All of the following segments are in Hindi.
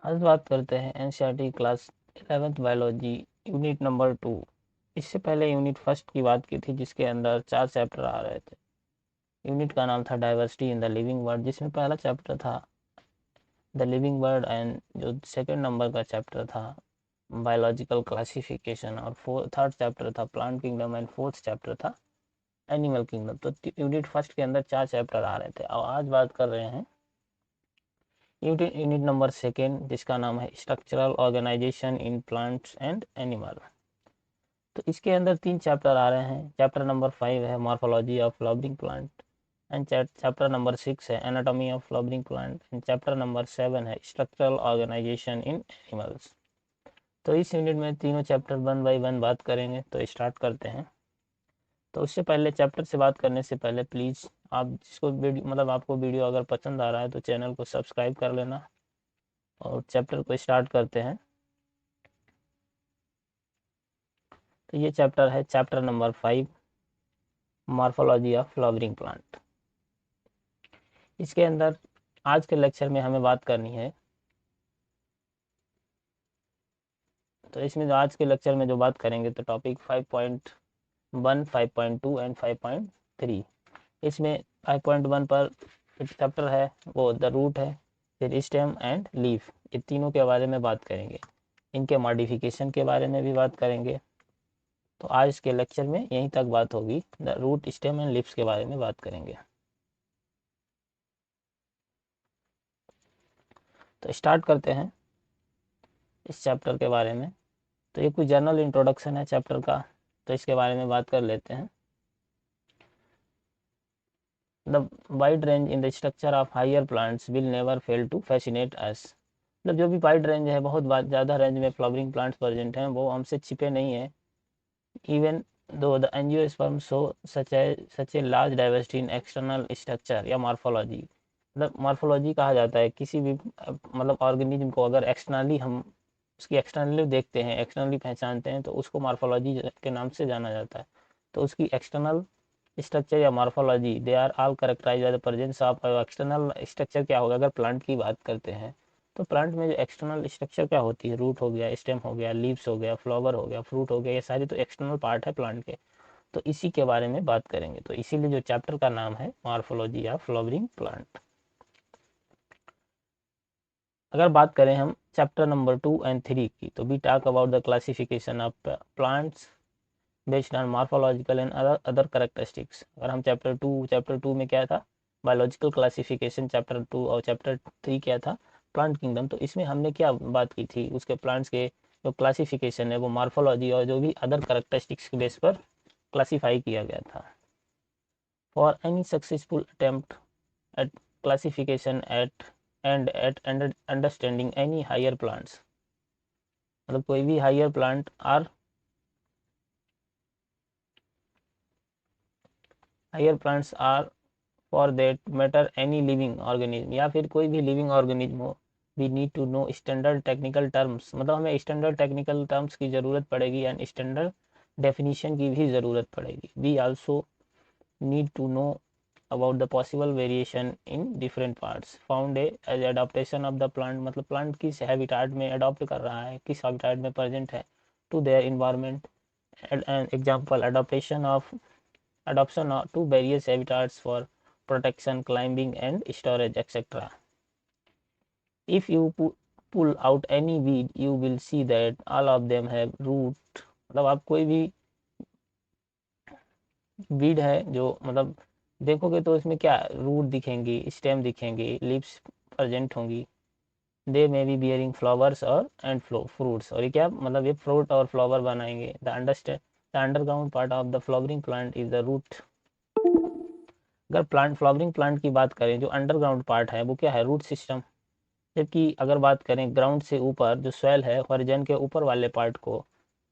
आज बात करते हैं NCERT class 11th biology unit number 2। इससे पहले यूनिट फर्स्ट की बात की थी जिसके अंदर 4 चैप्टर आ रहे थे। यूनिट का नाम था diversity in the living world, जिसमें पहला चैप्टर था द लिविंग वर्ल्ड एंड जो सेकंड नंबर का चैप्टर था बायोलॉजिकल क्लासिफिकेशन, और थर्ड चैप्टर था plant kingdom and fourth chapter था एनिमल किंगडम। तो यूनिट फर्स्ट के अंदर 4 चैप्टर आ रहे थे। और आज बात कर रहे हैं यूनिट नंबर सेकेंड, जिसका नाम है structural organization in plants and animal. तो इसके अंदर 3 चैप्टर आ रहे हैं। चैप्टर नंबर 5 है morphology of flowering plant, and chapter number 6 है anatomy of flowering plant, and chapter number 7 है स्ट्रक्चरल ऑर्गेनाइजेशन इन एनिमल्स। तो इस यूनिट में तीनों चैप्टर 1 बाय 1 बात करेंगे। तो स्टार्ट करते हैं। तो उससे पहले, चैप्टर से बात करने से पहले, प्लीज़ आप जिसको वीडियो आपको वीडियो अगर पसंद आ रहा है तो चैनल को सब्सक्राइब कर लेना। और चैप्टर को स्टार्ट करते हैं। तो ये चैप्टर है chapter number 5, morphology of flowering plant. इसके अंदर आज के लेक्चर में हमें बात करनी है। तो इसमें जो आज के लेक्चर में जो बात करेंगे तो टॉपिक 5.1, 5.2 एंड 5.3। इसमें 5.1 पर चैप्टर है वो द रूट है, फिर स्टेम एंड लीफ, ये तीनों के बारे में बात करेंगे। इनके मॉडिफिकेशन के बारे में भी बात करेंगे। तो आज के लेक्चर में यहीं तक बात होगी। The root, stem and leaves के बारे में बात करेंगे। तो स्टार्ट करते हैं इस चैप्टर के बारे में। तो ये कुछ जनरल इंट्रोडक्शन है चैप्टर का, तो इसके बारे में बात कर लेते हैं। The wide range in the structure of higher plants will never fail to fascinate us. मतलब जो भी वाइड रेंज है, बहुत ज़्यादा रेंज में फ्लावरिंग प्लांट्स प्रेजेंट हैं, वो हमसे छिपे नहीं है। Even though the angiosperm show such a large diversity in external structure या मॉर्फोलॉजी। मतलब मॉर्फोलॉजी कहा जाता है किसी भी ऑर्गेनिज्म को अगर एक्सटर्नली हम उसकी एक्सटर्नली देखते हैं, एक्सटर्नली पहचानते हैं, तो उसको मॉर्फोलॉजी के नाम से जाना जाता है। तो उसकी एक्सटर्नल स्ट्रक्चर या morphology, they are all characterized by the presence of. External structure क्या होगा अगर प्लांट की बात करते हैं, तो प्लांट में जो एक्सटर्नल स्ट्रक्चर क्या होती है, रूट हो गया, स्टेम हो गया, लीव्स हो गया, फ्लावर हो गया, फ्रूट हो गया, ये सारी तो एक्सटर्नल पार्ट है प्लांट के। तो इसी के बारे में बात करेंगे। तो इसीलिए जो चैप्टर का नाम है मॉर्फोलॉजी ऑफ फ्लावरिंग प्लांट। अगर बात करें हम चैप्टर नंबर 2 एंड 3 की, तो we talk about the classification of plants based on morphological and other characteristics. अगर हम चैप्टर 2 में क्या था, बायोलॉजिकल क्लासिफिकेशन, चैप्टर 2, और चैप्टर 3 क्या था, प्लांट किंगडम। तो इसमें हमने क्या बात की थी, उसके प्लांट्स के जो क्लासिफिकेशन है वो मॉर्फोलॉजी और जो भी अदर करेक्टरिस्टिक्स के बेस पर क्लासीफाई किया गया था। For any successful attempt at classification at understanding any higher plants, मतलब कोई भी higher plant or higher plants or for that matter any living organism, या फिर कोई भी लिविंग ऑर्गेनिज्म हो, we need to know standard technical terms. मतलब हमें स्टैंडर्ड टेक्निकल टर्म्स की ज़रूरत पड़ेगी एंड स्टैंडर्ड डेफिनीशन की भी ज़रूरत पड़ेगी। We also need to know about the possible variation in different parts found as adaptation of the plant, मतलब प्लांट किस हैबिटाट में अडॉप्ट कर रहा है, किस हैबिटाट में प्रेजेंट है, to their environment. An example, adoption to various habitats for protection, climbing and storage, etc. If you pull out any weed, you will see that all of them have root। मतलब आप कोई भी वीड है जो देखोगे तो इसमें क्या रूट दिखेंगी, स्टेम दिखेंगे, लीव्स प्रेजेंट होंगी। They may be bearing flowers और एंड फ्रूट्स, और ये क्या ये फ्रूट और फ्लावर बनाएंगे। The underground part of the flowering plant is the root. अगर फ्लावरिंग प्लांट की बात करें, जो अंडरग्राउंड पार्ट है वो क्या है, रूट सिस्टम। जबकि अगर बात करें ग्राउंड से ऊपर, जो सॉइल है, हॉरिजॉन के ऊपर वाले पार्ट को,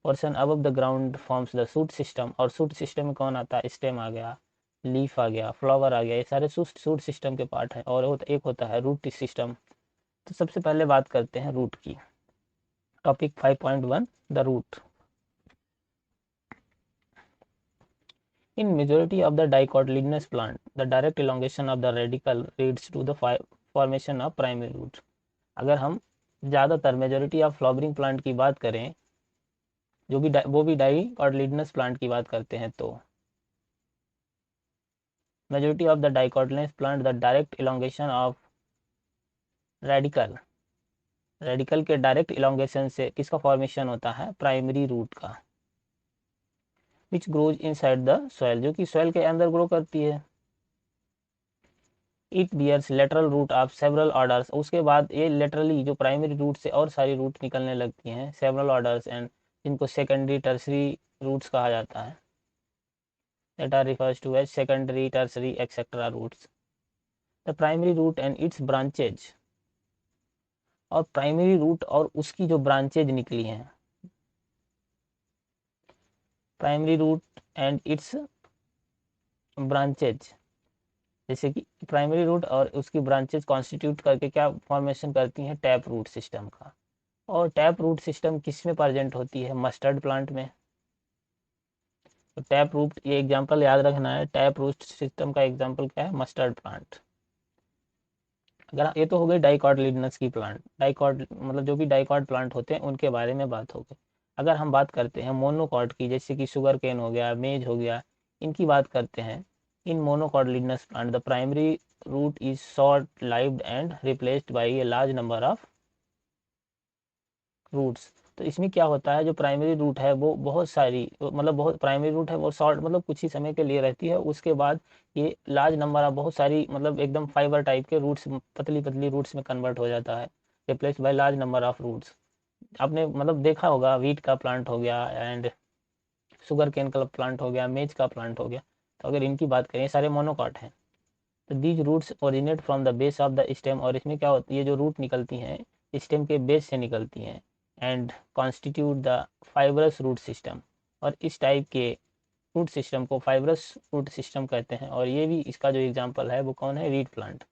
portion above the ground forms the shoot system. और शूट सिस्टम में कौन आता है, स्टेम आ गया, लीफ आ गया, फ्लावर आ गया, ये सारे शूट सिस्टम के पार्ट हैं। और एक होता है रूट सिस्टम। तो सबसे पहले बात करते हैं रूट की। Topic 5.1, the root. In majority of the dicotyledonous plant, the direct elongation of the radicle leads to the formation of primary root। अगर हम ज़्यादातर मेजोरिटी ऑफ फ्लावरिंग प्लांट की बात करें, जो भी वो भी डाइकोटिलेडनस प्लांट की बात करते हैं, तो majority of the dicotyledonous plant the direct elongation of radicle के डायरेक्ट इलोंगेशन से किसका फॉर्मेशन होता है? प्राइमरी रूट का, which grows inside the soil, जो कि सॉइल के अंदर ग्रो करती है। It bears lateral root of several orders, उसके बाद ये लेटरली जो प्राइमरी रूट से और सारी रूट निकलने लगती हैं, सेवरल ऑर्डर्स, एंड जिनको सेकेंडरी टर्सरी रूट्स कहा जाता है, that are refers to as secondary, tertiary, etc. roots. The primary root and its branches, और प्राइमरी रूट और उसकी जो ब्रांचेज निकली हैं, primary root and its branches, जैसे कि प्राइमरी रूट और उसकी ब्रांचेज कॉन्स्टिट्यूट करके क्या फॉर्मेशन करती हैं? टैप रूट सिस्टम का। और टैप रूट सिस्टम किस में प्रेजेंट होती है? मस्टर्ड प्लांट में। तो टैप रूट, ये एग्जांपल याद रखना है, टैप रूट सिस्टम का एग्जांपल क्या है? Mustard plant. अगर ये तो हो गई डाइकोटिलेडनस की प्लांट, डाइकॉट मतलब जो भी डाइकॉट प्लांट होते हैं उनके बारे में बात हो गई। अगर हम बात करते हैं मोनोकॉट की, जैसे कि शुगर केन हो गया, मेज हो गया, इनकी बात करते हैं, in monocotyledonous plant the primary root is short lived and replaced by a large number of roots. तो इसमें क्या होता है, जो प्राइमरी रूट है वो बहुत सारी, मतलब बहुत प्राइमरी रूट है वो शॉर्ट मतलब कुछ ही समय के लिए रहती है, उसके बाद ये लार्ज नंबर ऑफ बहुत सारी मतलब एकदम फाइबर टाइप के रूट्स, पतली पतली रूट्स में कन्वर्ट हो जाता है, replace by large number of roots. आपने मतलब देखा होगा, वीट का प्लांट हो गया एंड शुगर केन का प्लांट हो गया, मेज का प्लांट हो गया, तो अगर इनकी बात करें, सारे मोनोकॉट हैं। तो these roots originate from the base of the stem, और इसमें क्या होती है, जो रूट निकलती हैं स्टेम के बेस से निकलती हैं, and constitute the fibrous root system, और इस टाइप के रूट सिस्टम को फाइबरस रूट सिस्टम कहते हैं। और ये भी इसका जो एग्जांपल है वो कौन है? Wheat plant.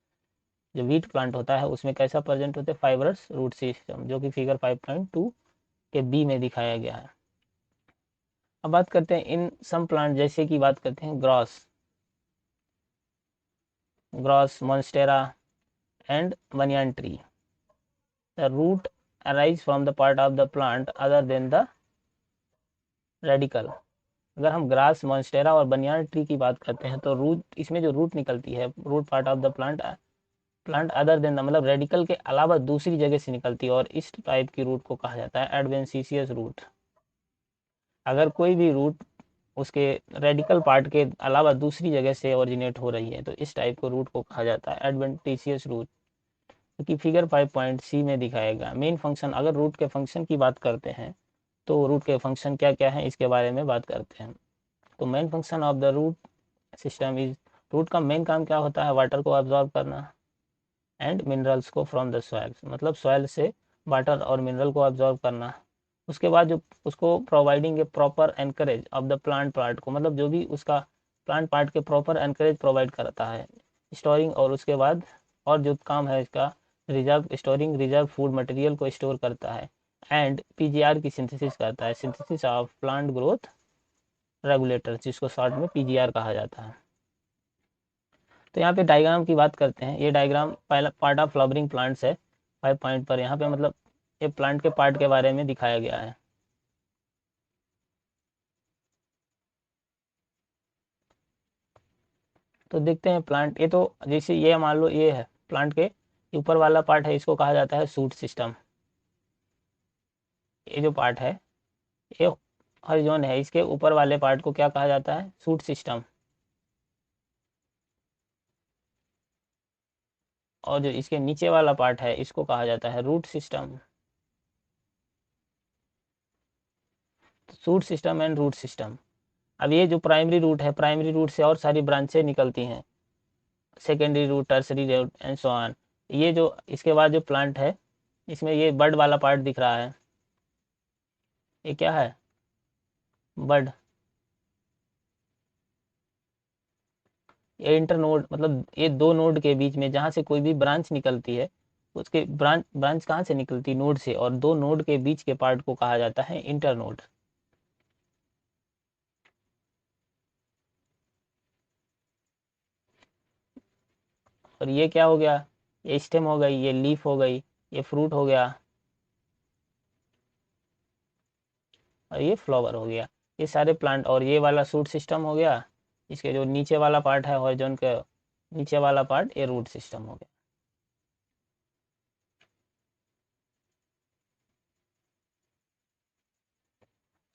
जो वीट प्लांट होता है उसमें कैसा प्रेजेंट होता है? फाइबरस रूट सिस्टम, जो कि फिगर 5.2 के बी में दिखाया गया है। अब बात करते हैं इन सम प्लांट, जैसे कि बात करते हैं gross monstera and banyan tree. The root arise from the part of the plant other than the radical। अगर हम ग्रास, मॉन्स्टेरा और बनियान ट्री की बात करते हैं, तो रूट, इसमें जो रूट निकलती है, root part of the plant other than मतलब रेडिकल के अलावा दूसरी जगह से निकलती है, और इस टाइप की रूट को कहा जाता है एडवेंटिशियस रूट। अगर कोई भी रूट उसके रेडिकल पार्ट के अलावा दूसरी जगह से ओरिजिनेट हो रही है, तो इस टाइप को रूट को कहा जाता है एडवेंटिशियस रूट, क्योंकि फिगर 5.सी में दिखाएगा। मेन फंक्शन, अगर रूट के फंक्शन की बात करते हैं, तो रूट के फंक्शन क्या क्या हैं इसके बारे में बात करते हैं। तो main function of the root system is, root का मेन काम क्या होता है? वाटर को अब्जॉर्ब करना एंड मिनरल्स को फ्रॉम द सॉइल, मतलब सॉइल से वाटर और मिनरल को अब्जॉर्ब करना। उसके बाद जो उसको providing a proper anchorage of the plant part को, मतलब जो भी उसका प्लांट पार्ट के प्रॉपर एनकरेज प्रोवाइड करता है, स्टोरिंग, और उसके बाद और जो काम है इसका, reserve storing, reserve food material को स्टोर करता है, एंड पीजीआर की सिंथेसिस करता है, synthesis of plant growth regulator, जिसको शॉर्ट में पीजीआर कहा जाता है। तो यहाँ पे डायग्राम की बात करते हैं, ये डायग्राम पहला पार्ट ऑफ फ्लावरिंग प्लांट्स है 5 पॉइंट पर। यहाँ पे मतलब ये प्लांट के पार्ट के बारे में दिखाया गया है। तो देखते हैं प्लांट, ये तो जैसे ये मान लो ये है प्लांट के ऊपर वाला पार्ट है, इसको कहा जाता है शूट सिस्टम। ये जो पार्ट है, ये हॉरिजॉन है, इसके ऊपर वाले पार्ट को क्या कहा जाता है? Shoot system. और जो इसके नीचे वाला पार्ट है, इसको कहा जाता है root system. Shoot system and root system. अब ये जो प्राइमरी रूट है, प्राइमरी रूट से और सारी ब्रांचें निकलती हैं, secondary root, tertiary root and so on. ये जो इसके बाद जो प्लांट है, इसमें ये बड वाला पार्ट दिख रहा है, ये क्या है? बड। ये इंटरनोड, मतलब ये दो नोड के बीच में जहाँ से कोई भी ब्रांच निकलती है, उसके ब्रांच कहाँ से निकलती है? नोड से, और दो नोड के बीच के पार्ट को कहा जाता है इंटरनोड। और ये क्या हो गया? ये स्टेम हो गई, ये लीफ हो गई, ये फ्रूट हो गया, और ये फ्लावर हो गया। ये सारे प्लांट, और ये वाला शूट सिस्टम हो गया, इसके जो नीचे वाला पार्ट है हॉरिजॉन के नीचे वाला पार्ट, ये रूट सिस्टम हो गया।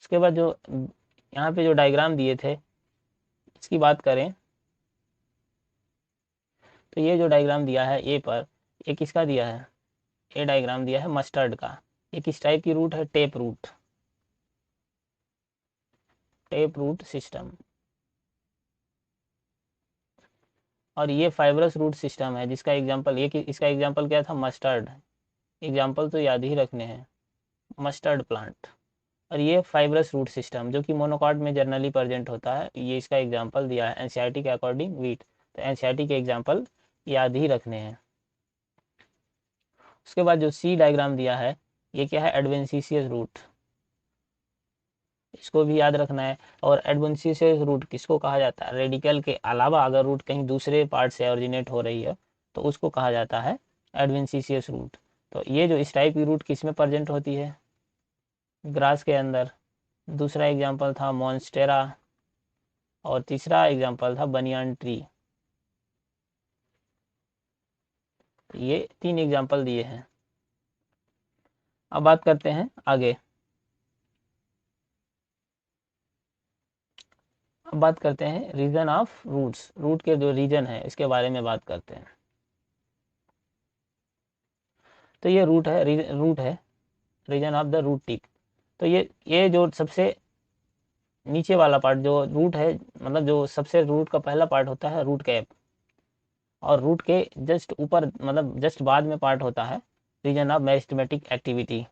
उसके बाद जो यहाँ पे जो डायग्राम दिए थे इसकी बात करें, तो ये जो डायग्राम दिया है ए पर, ये किसका दिया है, ये डायग्राम दिया है मस्टर्ड का। ये किस टाइप की रूट है, tap root, tap root system. और ये फाइब्रस रूट सिस्टम है जिसका एग्जांपल इसका एग्जांपल क्या था, मस्टर्ड। एग्जांपल तो याद ही रखने हैं, मस्टर्ड प्लांट। और ये फाइब्रस रूट सिस्टम जो कि मोनोकॉट में जनरली प्रेजेंट होता है, ये इसका एग्जांपल दिया है एनसीईआरटी के अकॉर्डिंग वीट। तो एनसीईआरटी के एग्जांपल याद ही रखने हैं। उसके बाद जो सी डायग्राम दिया है, ये क्या है, एडवेंटिशियस रूट, इसको भी याद रखना है। और एडवेंटिशियस रूट किसको कहा जाता है, रेडिकल के अलावा अगर रूट कहीं दूसरे पार्ट से ओरिजिनेट हो रही है तो उसको कहा जाता है एडवेंटिशियस रूट। तो ये जो इस टाइप की रूट किस में प्रेजेंट होती है, ग्रास के अंदर। दूसरा एग्जाम्पल था मॉन्स्टेरा, और तीसरा एग्जाम्पल था बनियान ट्री। ये 3 एग्जाम्पल दिए हैं। अब बात करते हैं आगे। अब बात करते हैं रीजन ऑफ रूट्स, रूट के जो रीजन है इसके बारे में बात करते हैं। तो ये रूट है, region of the root tip. तो ये जो सबसे नीचे वाला पार्ट जो रूट है, मतलब जो सबसे रूट का पहला पार्ट होता है रूट कैप, और रूट के जस्ट ऊपर मतलब जस्ट बाद में पार्ट होता है रीजन ऑफ मेरिस्टेमेटिक एक्टिविटी।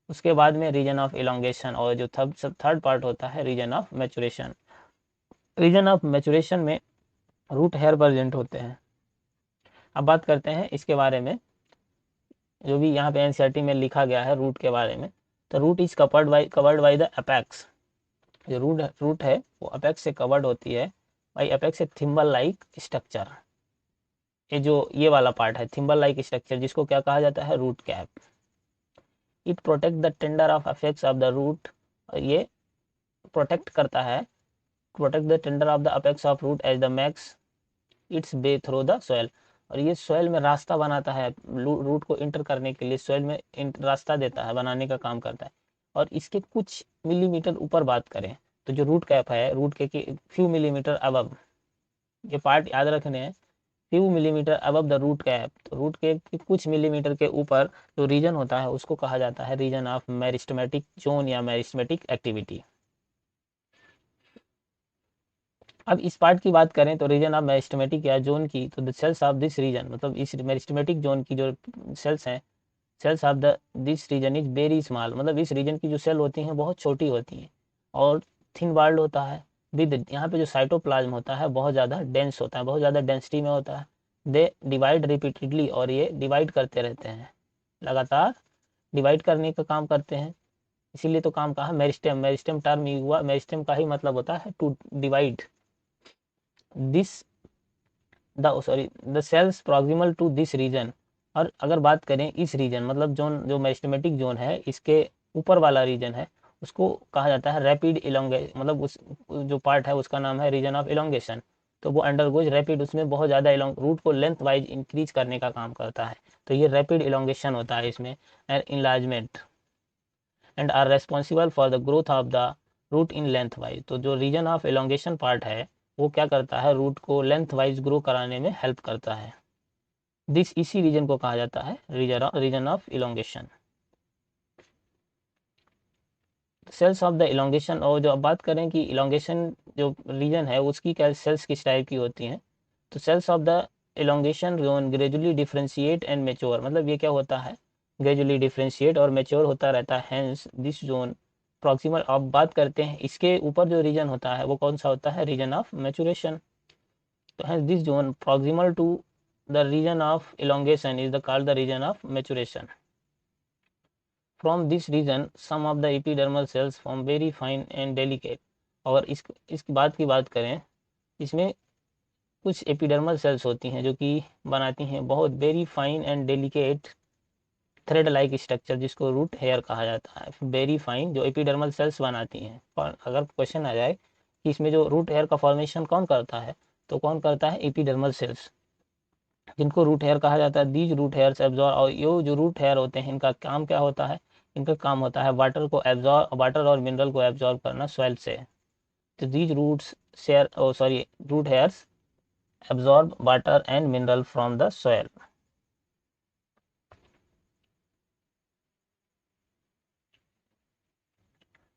उसके बाद में रीजन ऑफ इलोंगेशन, और जो थर्ड पार्ट होता है region of maturation. Region of maturation में रूट हेयर प्रेजेंट होते हैं। अब बात करते हैं इसके बारे में, जो भी यहाँ पे एनसीईआरटी में लिखा गया है रूट के बारे में। तो root is covered by the apex. जो रूट है वो अपेक्स से कवर्ड होती है by apex a thimble like structure. ये जो ये वाला पार्ट है थिम्बल लाइक स्ट्रक्चर, जिसको क्या कहा जाता है, root cap. It protect the tender of apex of the root. ये प्रोटेक्ट करता है, protect the tender of the apex of root as the makes its way through the soil. और ये सॉइल में रास्ता बनाता है, रूट को इंटर करने के लिए सॉइल में रास्ता देता है, बनाने का काम करता है। और इसके कुछ मिलीमीटर ऊपर बात करें तो जो रूट कैप है, रूट के फ्यू मिलीमीटर अबव, ये पार्ट याद रखने हैं, few millimeter above the root cap. तो रूट कैप के कुछ मिलीमीटर के ऊपर जो रीजन होता है उसको कहा जाता है रीजन ऑफ मेरिस्टेमेटिक जोन या मेरिस्टेमेटिक एक्टिविटी। अब इस पार्ट की बात करें तो रीजन ऑफ मेरिस्टेमेटिक या जोन की, तो the cells of this region, मतलब इस मेरिस्टेमेटिक जोन की जो सेल्स हैं, cells of the this region is very small, मतलब इस रीजन की जो सेल होती हैं बहुत छोटी होती हैं और थिन वाल्ड होता है। विद यहाँ पे जो साइटोप्लाज्म होता है बहुत ज़्यादा डेंस होता है, बहुत ज़्यादा डेंसिटी में होता है। दे डिवाइड रिपीटेडली, और ये डिवाइड करते रहते हैं, लगातार डिवाइड करने का काम करते हैं। इसीलिए तो काम कहा मेरिस्टेम, मेरिस्टेम टर्म ही हुआ, मेरिस्टेम का ही मतलब होता है to divide. This the cells proximal to this region. और अगर बात करें इस रीजन, मतलब जोन जो मेरिस्टेमेटिक जोन है इसके ऊपर वाला रीजन है, उसको कहा जाता है रैपिड इलोंगेशन, मतलब उस जो पार्ट है उसका नाम है रीजन ऑफ इलोंगेशन। तो वो अंडरगोज रैपिड, उसमें बहुत ज़्यादा रूट को लेंथ वाइज इंक्रीज करने का काम करता है। तो ये रैपिड इलोंगेशन होता है इसमें, and enlargement, and are responsible for the growth of the root in length wise. तो जो रीजन ऑफ इलोंगेशन पार्ट है वो क्या करता है, रूट को लेंथ वाइज ग्रो कराने में हेल्प करता है। इसी रीजन को कहा जाता है region of elongation. Cells of the elongation, और जो अब बात करें कि इलोंगेशन जो रीजन है उसकी क्या सेल्स किस टाइप की होती हैं, तो cells of the elongation zone gradually differentiate and mature, मतलब ये क्या होता है, ग्रेजुअली डिफ्रेंशिएट और मेच्योर होता रहता है। Hence this zone proximal. अब बात करते हैं इसके ऊपर जो रीजन होता है वो कौन सा होता है, रीजन ऑफ मैचुरेशन। तो hence this zone proximal to the region of elongation is called the region of maturation. From this region some of the epidermal cells form very fine and delicate। और इसकी बात करें, इसमें कुछ एपिडर्मल सेल्स होती हैं जो कि बनाती हैं बहुत very fine and delicate thread like structure जिसको रूट हेयर कहा जाता है, वेरी फाइन जो एपिडर्मल सेल्स बनाती हैं। और अगर क्वेश्चन आ जाए कि इसमें जो रूट हेयर का फॉर्मेशन कौन करता है, तो कौन करता है, एपिडर्मल सेल्स, जिनको रूट हेयर कहा जाता है। दीज रूट हेयर्स एब्जॉर्ब, और ये जो रूट हेयर होते हैं इनका काम क्या होता है, इनका काम होता है वाटर को एब्जॉर्ब, वाटर और मिनरल को एब्जॉर्ब करना सॉइल से। तो these roots share root hairs absorb water and mineral from the soil.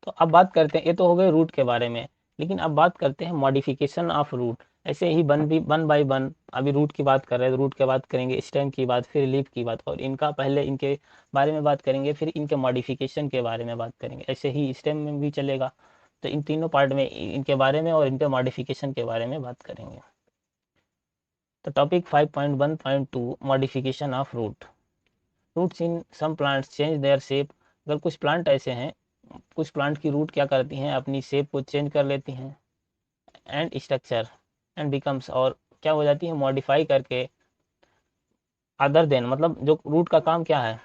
तो अब बात करते हैं, ये तो हो गए रूट के बारे में, लेकिन अब बात करते हैं मॉडिफिकेशन ऑफ रूट। ऐसे ही वन बाई वन, अभी रूट की बात कर रहे हैं, रूट के बाद करेंगे स्टेम की बात, फिर लीफ की बात, और इनका पहले इनके बारे में बात करेंगे, फिर इनके मॉडिफिकेशन के बारे में बात करेंगे। ऐसे ही स्टेम में भी चलेगा। तो इन तीनों पार्ट में इनके बारे में और इनके मॉडिफिकेशन के बारे में बात करेंगे। तो topic 5.1.2 modification of root. Roots in some plants change their shape. अगर कुछ प्लांट ऐसे हैं, कुछ प्लांट की रूट क्या करती हैं, अपनी शेप को चेंज कर लेती हैं, एंड स्ट्रक्चर एंड बिकम्स, और क्या हो जाती है, मॉडिफाई करके, अदर देन, मतलब जो रूट का काम क्या है,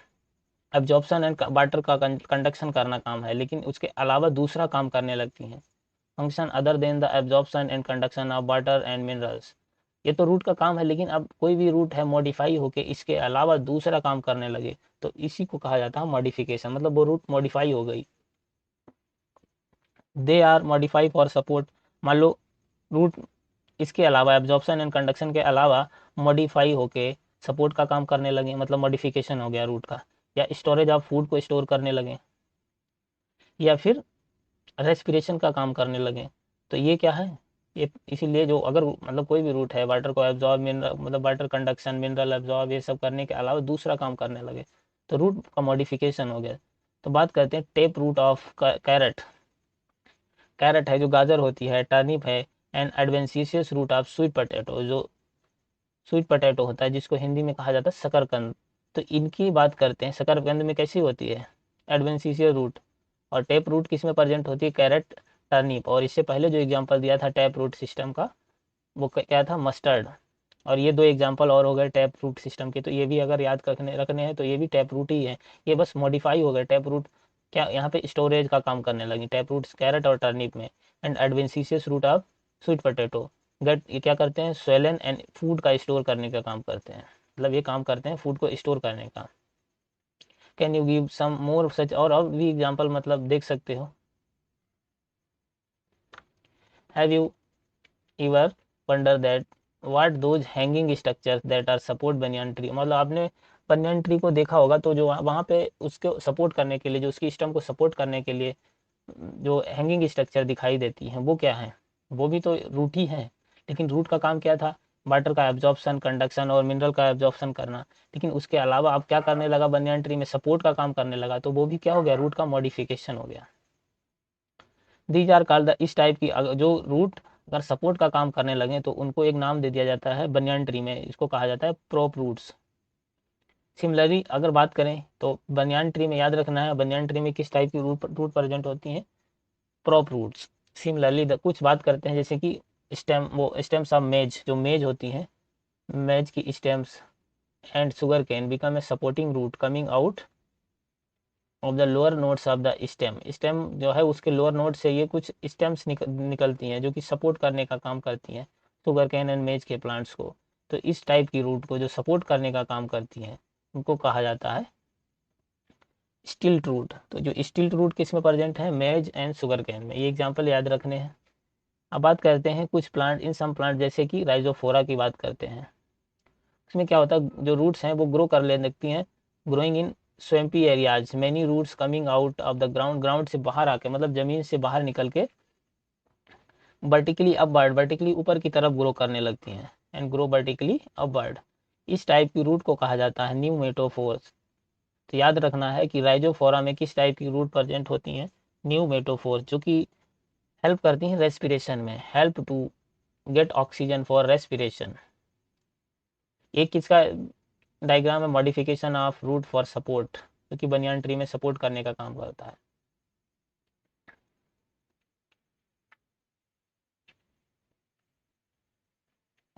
एब्जॉर्प्शन एंड वाटर का कंडक्शन करना काम है, लेकिन उसके अलावा दूसरा काम करने लगती हैं। Function other than the absorption and conduction of water and minerals. ये तो रूट का काम है, लेकिन अब कोई भी रूट है मॉडिफाई होके इसके अलावा दूसरा काम करने लगे, तो इसी को कहा जाता है मॉडिफिकेशन, मतलब वो रूट मॉडिफाई हो गई। They are modify for support, मान लो रूट इसके अलावा एब्जॉर्प्शन एंड कंडक्शन के अलावा मॉडिफाई होके सपोर्ट का काम करने लगे, मतलब मॉडिफिकेशन हो गया रूट का। या स्टोरेज ऑफ फूड को स्टोर करने लगे, या फिर रेस्पिरेशन का काम करने लगे। तो ये क्या है, ये इसीलिए जो अगर मतलब कोई भी रूट है वाटर को एब्जॉर्ब, मिनरल मतलब वाटर कंडक्शन, मिनरल एब्जॉर्ब, ये सब करने के अलावा दूसरा काम करने लगे, तो रूट का मॉडिफिकेशन हो गया। तो बात करते हैं tap root of carrot. Carrot है जो गाजर होती है, टर्निप है, and adventitious root of sweet potato, जो स्वीट पोटैटो होता है जिसको हिंदी में कहा जाता है शकरकंद। तो इनकी बात करते हैं, शकरकंद में कैसी होती है, एडवेंसियस रूट। और टेप रूट किस में प्रेजेंट होती है, कैरेट, टर्निप। और इससे पहले जो एग्जांपल दिया था टैप रूट सिस्टम का, वो क्या था, मस्टर्ड। और ये दो एग्जांपल और हो गए टैप रूट सिस्टम के, तो ये भी अगर याद रखने हैं तो ये भी टैप रूट ही है। ये बस मॉडिफाई हो गए टैप रूट, क्या यहाँ पे स्टोरेज का काम करने लगी टैप रूट कैरेट और टर्निप में। And adventitious root of sweet potato get, ये क्या करते हैं, स्वेलन एंड फूड का स्टोर करने का काम करते हैं, मतलब ये काम करते हैं फूड को स्टोर करने का। कैन यू गिव सम मोर सच, और भी एग्जांपल मतलब देख सकते हो। Have you ever wonder that what those hanging structures that are support banyan tree, मतलब आपने banyan tree को देखा होगा, तो जो वहाँ पे उसको सपोर्ट करने के लिए, जो उसकी स्टम को सपोर्ट करने के लिए जो हैंगिंग स्ट्रक्चर दिखाई देती हैं, वो क्या है, वो भी तो रूट ही है। लेकिन रूट का काम क्या था, वाटर का एब्जॉर्प्शन, कंडक्शन और मिनरल का एब्जॉर्प्शन करना। लेकिन उसके अलावा अब क्या करने लगा, बनियान ट्री में सपोर्ट का काम करने लगा, तो वो भी क्या हो गया, रूट का मॉडिफिकेशन हो गया। दीज आर कॉल्ड द, इस टाइप की जो रूट अगर सपोर्ट का काम करने लगे तो उनको एक नाम दे दिया जाता है बनियान ट्री में, इसको कहा जाता है प्रोप रूट्स। सिमिलरली अगर बात करें तो बनियान ट्री में याद रखना है, बनियान ट्री में किस टाइप की रूट प्रेजेंट होती हैं, प्रोप रूट्स। सिमिलरली कुछ बात करते हैं जैसे कि स्टेम, वो स्टेम्स ऑफ मेज, जो मेज होती हैं, मेज की stems and sugarcane become a supporting root coming out of the lower nodes of the stem. Stem जो है उसके लोअर नोड से ये कुछ स्टेम्स निकलती हैं जो कि सपोर्ट करने का काम करती हैं शुगर कैन एंड मेज के प्लांट्स को। तो इस टाइप की रूट को जो सपोर्ट करने का काम करती हैं उनको कहा जाता है स्टिल्ट रूट। तो जो स्टिल्ट रूट किस में प्रेजेंट है, मेज एंड शुगर कैन में। ये एग्जाम्पल याद रखने हैं। अब बात करते हैं कुछ प्लांट, इन सम प्लांट जैसे कि राइजोफोरा की बात करते हैं। उसमें क्या होता है, जो रूट्स हैं वो ग्रो कर ले लगती हैं, growing in swampy areas, many roots coming out of the ground, ground से बाहर आके, मतलब जमीन से बाहर निकल के वर्टिकली अपवर्ड, वर्टिकली ऊपर की तरफ ग्रो करने लगती हैं, एंड ग्रो वर्टिकली अपवर्ड। इस टाइप की रूट को कहा जाता है न्यू मेटोफोर्स। तो याद रखना है कि राइजोफोरा में किस टाइप की रूट प्रेजेंट होती हैं, न्यू मेटोफोर्स, जो कि हेल्प करती हैं रेस्पिरेशन में, help to get oxygen for respiration. एक किसका डायग्राम है, modification of root for support, जो कि बनियान ट्री में सपोर्ट करने का काम करता है।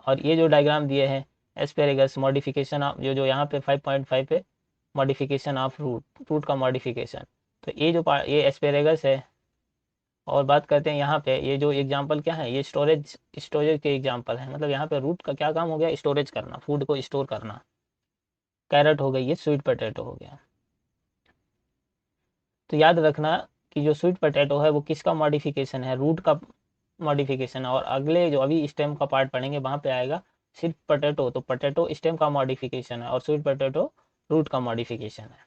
और ये जो डायग्राम दिए हैं एस्पेरेगस मॉडिफिकेशन ऑफ, जो जो यहाँ पे 5.5 पे मॉडिफिकेशन ऑफ रूट का मॉडिफिकेशन। तो ये जो ये एस्पेरेगस है। और बात करते हैं यहाँ पे, ये जो एग्जाम्पल क्या है, ये स्टोरेज के एग्जाम्पल है। मतलब यहाँ पे रूट का क्या काम हो गया, स्टोरेज करना, फूड को स्टोर करना। कैरेट हो गई, ये स्वीट पोटैटो हो गया। तो याद रखना कि जो स्वीट पोटैटो है वो किसका मॉडिफिकेशन है, रूट का मॉडिफिकेशन है। और अगले जो अभी स्टेम का पार्ट पढ़ेंगे वहां पे आएगा सिर्फ पोटैटो, तो पोटैटो स्टेम का मॉडिफिकेशन है और स्वीट पोटैटो रूट का मॉडिफिकेशन है।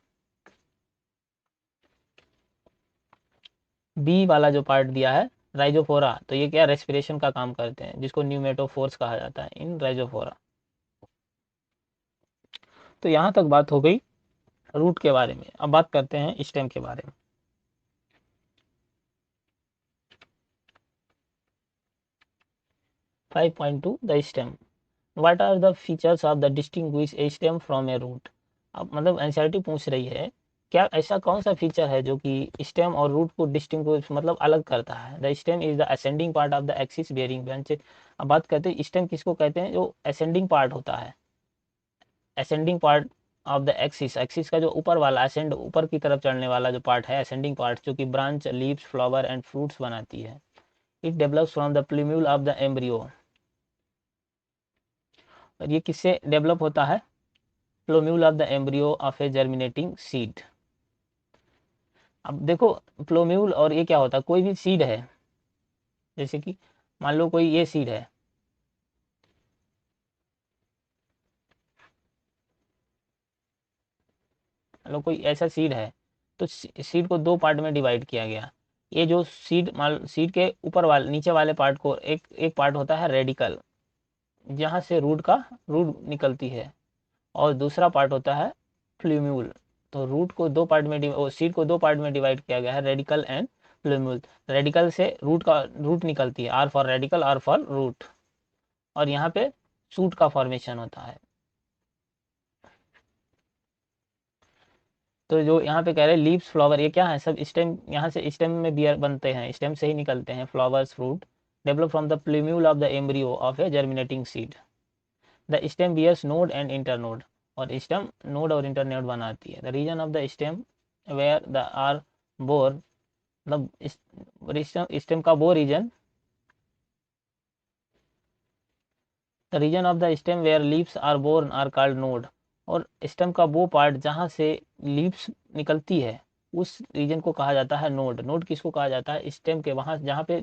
बी वाला जो पार्ट दिया है राइजोफोरा, तो ये क्या रेस्पिरेशन का काम करते हैं, जिसको न्यूमेटोफोर्स कहा जाता है इन राइजोफोरा। तो यहाँ तक बात हो गई रूट के बारे में। अब बात करते हैं स्टेम के बारे में। 5.2 the stem. What are the features of the distinguish a stem from a root. अब मतलब एनसीईआरटी पूछ रही है क्या ऐसा कौन सा फीचर है जो कि स्टेम और रूट को डिस्टिंग्विश मतलब अलग करता है। The stem is the ascending part of the axis bearing branches. अब बात करते हैं स्टेम किसको कहते हैं, जो असेंडिंग पार्ट होता है, ascending part of the axis, axis का जो ऊपर वाला असेंड ऊपर की तरफ चढ़ने वाला जो पार्ट है असेंडिंग पार्ट, जो कि branch leaves flower and fruits बनाती है। It develops from the plumule of the embryo. और ये किससे डेवलप होता है, plumule of the embryo of a germinating seed. अब देखो प्लूम्यूल और ये क्या होता है, कोई भी सीड है, जैसे कि मान लो कोई ये सीड है, मान लो कोई ऐसा सीड है, तो सीड को दो पार्ट में डिवाइड किया गया। ये जो सीड मान सीड के ऊपर वाले नीचे वाले पार्ट को एक पार्ट होता है रेडिकल, जहाँ से रूट निकलती है, और दूसरा पार्ट होता है प्लूम्यूल। तो रूट को दो पार्ट में सीड को दो पार्ट में डिवाइड किया गया है, रेडिकल एंड प्लूम्यूल। रेडिकल से रूट निकलती है, R for radicle R for root, और यहाँ पे शूट का फॉर्मेशन होता है। तो जो यहाँ पे कह रहे हैं लीव्स फ्लावर, ये क्या है, सब स्टेम, यहाँ से स्टेम में बियर बनते हैं, स्टेम से ही निकलते हैं flowers fruit, develop from the plumule of the embryo of a germinating seed. The stem bears node and internode, और स्टेम नोड और इंटरनोड बनाती है। The region of the stem where the are bore, मतलब स्टेम का वो रीजन, the region of the stem where leaves are born are called node. और स्टेम का वो पार्ट जहाँ से लीव्स निकलती है उस रीजन को कहा जाता है नोड। नोड किसको कहा जाता है, स्टेम के वहाँ जहाँ पे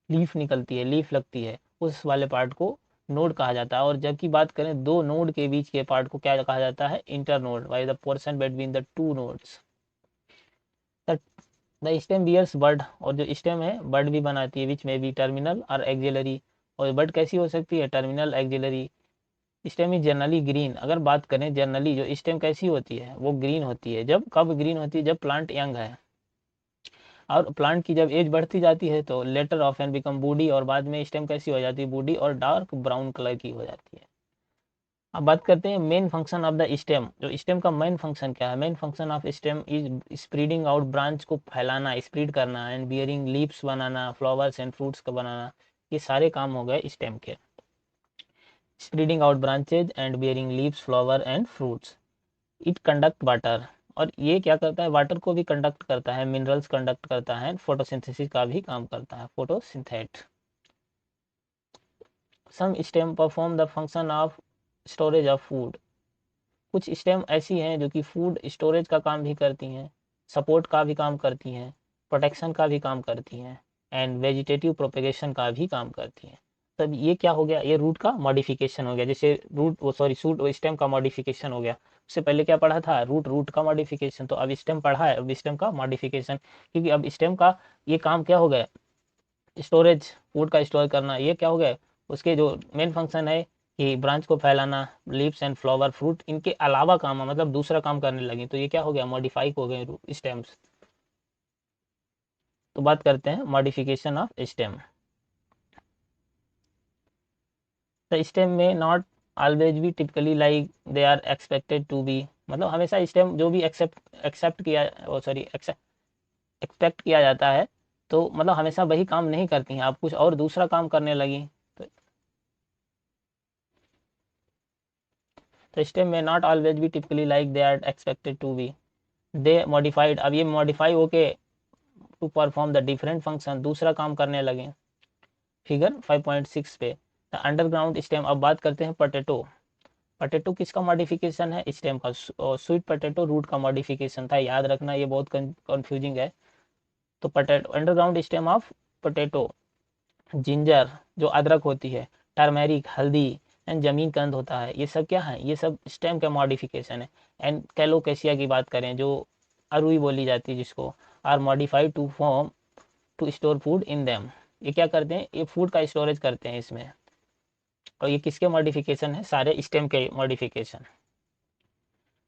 लीफ निकलती है, लीफ लगती है, उस वाले पार्ट को नोड कहा जाता है। और जबकि बात करें दो नोड के बीच के पार्ट को क्या कहा जाता है, internode, by the portion between the two nodes. The stem bears bud, और जो स्टेम है बड भी बनाती है, विच में भी टर्मिनल और एक्सिलरी। और बड कैसी हो सकती है, terminal axillary. Stem is generally green, अगर बात करें जनरली जो स्टेम कैसी होती है वो ग्रीन होती है। जब कब ग्रीन होती है, जब प्लांट यंग है, और प्लांट की जब एज बढ़ती जाती है तो लेटर ऑफ एन बिकम बूडी, और बाद में स्टेम कैसी हो जाती है, बूडी और डार्क ब्राउन कलर की हो जाती है। अब बात करते हैं main function of the stem. जो स्टेम का मेन फंक्शन क्या है, main function of stem is spreading out, branch को फैलाना, स्प्रीड करना, एंड बियरिंग लीव्स बनाना, फ्लावर्स एंड फ्रूट्स का बनाना। ये सारे काम हो गए स्टेम के। Spreading out branches and bearing leaves flower and fruits. It conduct water, और ये क्या करता है, वाटर को भी कंडक्ट करता है, मिनरल्स कंडक्ट करता है, फोटोसिंथेसिस का भी काम करता है, photosynthate. Some stem perform the function of storage of food. कुछ स्टेम ऐसी हैं जो कि फूड स्टोरेज का काम भी करती हैं, सपोर्ट का भी काम करती हैं, प्रोटेक्शन का भी काम करती हैं, एंड वेजिटेटिव प्रोपेगेशन का भी काम करती हैं। तब ये क्या हो गया, ये रूट का मॉडिफिकेशन हो गया। जैसे रूट वो सॉरी सूट स्टेम का मॉडिफिकेशन हो गया। उससे पहले क्या पढ़ा था, रूट का मॉडिफिकेशन, तो अब स्टेम पढ़ा है, अब स्टेम का मॉडिफिकेशन। क्योंकि अब स्टेम का ये काम क्या हो गया, स्टोरेज, फूड का स्टोर करना, ये क्या हो गया, उसके जो मेन फंक्शन है कि ब्रांच को फैलाना, लीव्स एंड फ्लावर फ्रूट, इनके अलावा काम है, मतलब दूसरा काम करने लगे, तो ये क्या हो गया, मॉडिफाई हो गए स्टेम्स। तो बात करते हैं modification of stem. The stem may not always be typically like they are expected to be, मतलब हमेशा स्टेम जो भी एक्सेप्ट किया सॉरी एक्सपेक्ट किया जाता है, तो मतलब हमेशा वही काम नहीं करती हैं, आप कुछ और दूसरा काम करने लगी। तो तो stem may not always be typically like they are expected to be, they modified, अब ये मॉडिफाई होके to perform the different function, दूसरा काम करने लगे। फिगर 5.6 पे द अंडरग्राउंड स्टेम। अब बात करते हैं पोटैटो। पोटैटो किसका मॉडिफिकेशन है? स्टेम का। स्वीट पोटैटो रूट का मॉडिफिकेशन था, याद रखना, ये बहुत कंफ्यूजिंग है। तो potato underground stem of potato, ginger जो अदरक होती है, टर्मेरिक हल्दी, एंड जमीन कंद होता है, ये सब क्या है? ये सब स्टेम का मॉडिफिकेशन है। एंड कैलोकेशिया की बात करें, जो अरुई बोली जाती है जिसको, are modified to form to store food in them, ये क्या करते हैं? ये फूड का स्टोरेज करते हैं इसमें। और ये किसके मॉडिफिकेशन है? सारे स्टेम के मॉडिफिकेशन।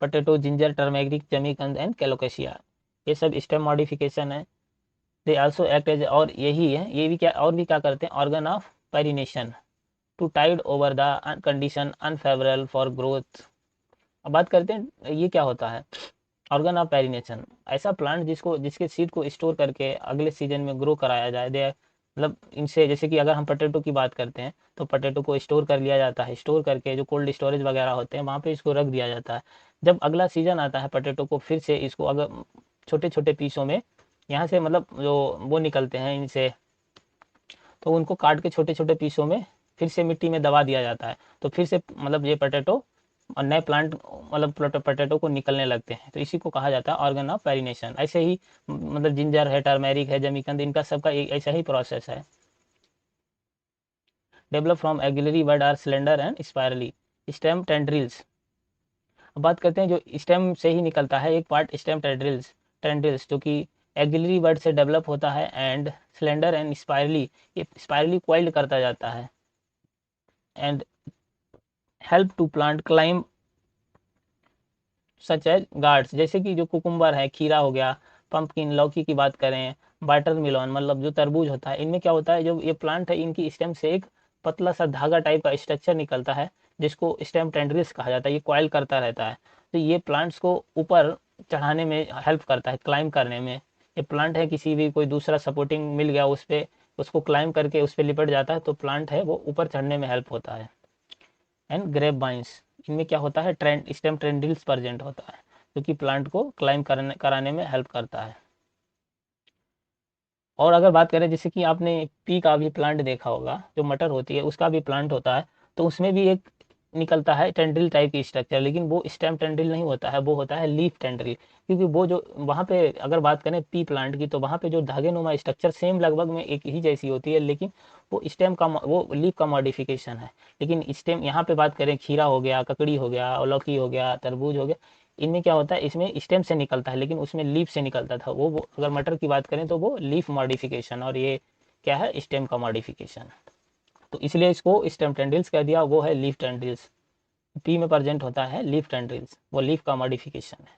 पोटैटो, जिंजर, टर्मेरिक, जमीकंद एंड कैलोकेशिया, ये सब स्टेम मॉडिफिकेशन है। दे आल्सो एक्ट एज, और यही है, ये भी क्या, और भी क्या करते हैं? Organ of perennation to tide over the condition unfavourable for growth. अब बात करते हैं ये क्या होता है? ऑर्गन ऑफ पेरिनेशन, ऐसा प्लांट जिसको, जिसके सीड को स्टोर करके अगले सीजन में ग्रो कराया जाए। दे मतलब इनसे, जैसे कि अगर हम पोटैटो की बात करते हैं तो पोटैटो को स्टोर कर लिया जाता है, स्टोर करके जो कोल्ड स्टोरेज वगैरह होते हैं वहाँ पे इसको रख दिया जाता है। जब अगला सीजन आता है पोटैटो को फिर से इसको अगर छोटे छोटे पीसों में, यहाँ से मतलब जो वो निकलते हैं इनसे, तो उनको काट के छोटे छोटे पीसों में फिर से मिट्टी में दबा दिया जाता है, तो फिर से मतलब ये पोटैटो और नए प्लांट मतलब पोटैटो को निकलने लगते हैं, तो इसी को कहा जाता है ऑर्गन ऑफ पेरिनेशन। ऐसे ही मतलब जिंजर है, टर्मेरिक है, जमीकंद, इनका सबका ऐसा ही प्रोसेस है। Develop from axillary bud are cylinder and spirally stem tendrils. अब बात करते हैं जो स्टेम से ही निकलता है एक पार्ट, स्टेम टेंड्रिल्स, टेंड्रिल्स जो कि एक्सिलरी बड से डेवलप होता है, एंड सिलेंडर एंड स्पायरली, ये स्पायरली क्वाइल्ड करता जाता है, and help to plant climb such as gourds, जैसे कि जो कुकुम्बर है, खीरा हो गया, पंपकिन, लौकी की बात करें, वाटर मिलोन मतलब जो तरबूज होता है, इनमें क्या होता है, जो ये प्लांट है इनकी स्टेम से एक पतला सा धागा टाइप का स्ट्रक्चर निकलता है जिसको स्टेम टेंड्रिल्स कहा जाता है, ये कॉइल करता रहता है, तो ये प्लांट्स को ऊपर चढ़ाने में हेल्प करता है, क्लाइम करने में। ये प्लांट है, किसी भी कोई दूसरा सपोर्टिंग मिल गया उस पर, उसको क्लाइम करके उस पर लिपट जाता है, तो प्लांट है वो ऊपर चढ़ने में हेल्प होता है। एंड ग्रेप बाइंस, इनमें क्या होता है? ट्रेंड स्टेम ट्रेंडिल्स प्रेजेंट होता है जो कि प्लांट को क्लाइम कराने में हेल्प करता है। और अगर बात करें, जैसे कि आपने पी का भी प्लांट देखा होगा, जो मटर होती है उसका भी प्लांट होता है, तो उसमें भी एक निकलता है टेंड्रिल टाइप की स्ट्रक्चर, लेकिन वो स्टेम टेंड्रिल नहीं होता है, वो होता है लीफ टेंड्रिल, क्योंकि वो जो वहाँ पे अगर बात करें पी प्लांट की, तो वहाँ पे जो धागे नुमा स्ट्रक्चर सेम लगभग में एक ही जैसी होती है, लेकिन वो स्टेम का, वो लीफ का मॉडिफिकेशन है। लेकिन स्टेम यहाँ पे बात करें, खीरा हो गया, ककड़ी हो गया, लौकी हो गया, तरबूज हो गया, इनमें क्या होता है? इसमें स्टेम से निकलता है, लेकिन उसमें लीफ से निकलता था वो अगर मटर की बात करें तो वो लीफ मॉडिफिकेशन, और ये क्या है? स्टेम का मॉडिफिकेशन। तो इसलिए इसको स्टेम टेंड्रिल्स कह दिया, वो है लीफ टेंड्रिल्स। पी में प्रेजेंट होता है लीफ टेंड्रिल्स, वो लीफ का मॉडिफिकेशन है।